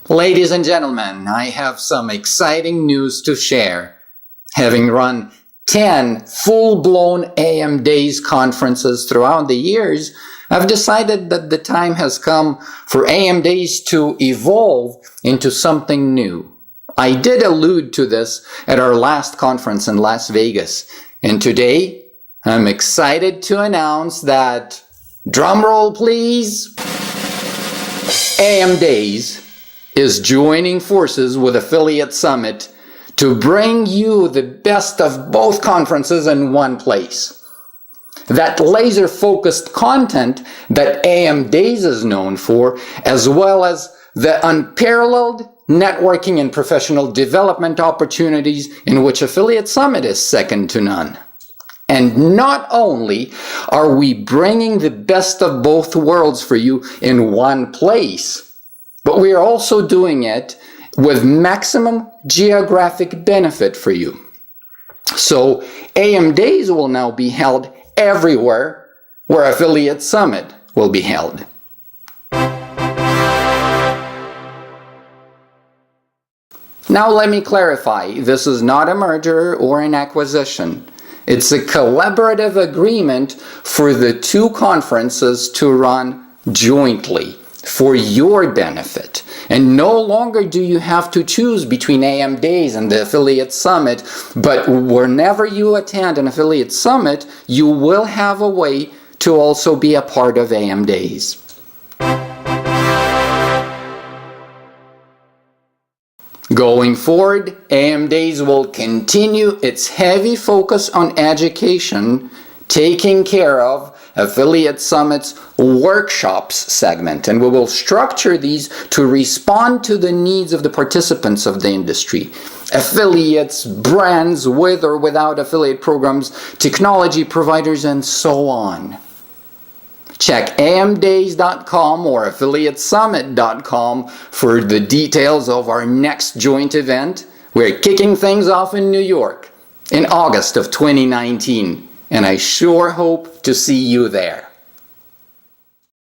Ladies and gentlemen, I have some exciting news to share. Having run 10 full-blown AM Days conferences throughout the years, I've decided that the time has come for AM Days to evolve into something new. I did allude to this at our last conference in Las Vegas, and today I'm excited to announce that, drumroll please, AM Days is joining forces with Affiliate Summit to bring you the best of both conferences in one place. That laser-focused content that AM Days is known for, as well as the unparalleled networking and professional development opportunities in which Affiliate Summit is second to none. And not only are we bringing the best of both worlds for you in one place, but we are also doing it with maximum geographic benefit for you. So AM Days will now be held everywhere where Affiliate Summit will be held. Now let me clarify, this is not a merger or an acquisition. It's a collaborative agreement for the two conferences to run jointly for your benefit. And no longer do you have to choose between AM Days and the Affiliate Summit, but whenever you attend an Affiliate Summit, you will have a way to also be a part of AM Days. Going forward, AM Days will continue its heavy focus on education, taking care of Affiliate Summit's workshops segment, and we will structure these to respond to the needs of the participants of the industry. Affiliates, brands with or without affiliate programs, technology providers, and so on. Check amdays.com or affiliatesummit.com for the details of our next joint event. We're kicking things off in New York in August of 2019. And I sure hope to see you there.